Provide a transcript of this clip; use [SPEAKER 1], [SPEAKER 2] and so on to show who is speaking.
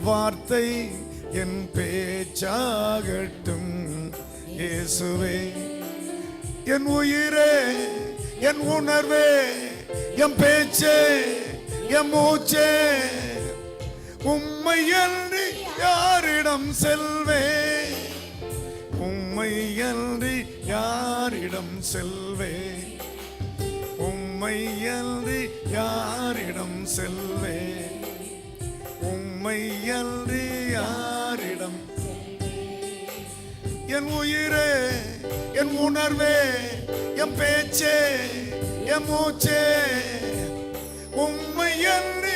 [SPEAKER 1] வார்த்தை என் பேச்சாகட்டும். இயேசுவே என் உயிரே, என் உணர்வே, என் பேச்சே, என் மூச்சே, உம்மை அன்றி யாரிடம் செல்வேன்? உம்மை அன்றி யாரிடம் செல்வேன்? உம்மை அன்றி யாரிடம் செல்வேன்? உம்மை அன்றி யாரிடம்? என் உயிரே, என் உணர்வே, என் பேச்சே, என் மூச்சே, உம்மை அன்றி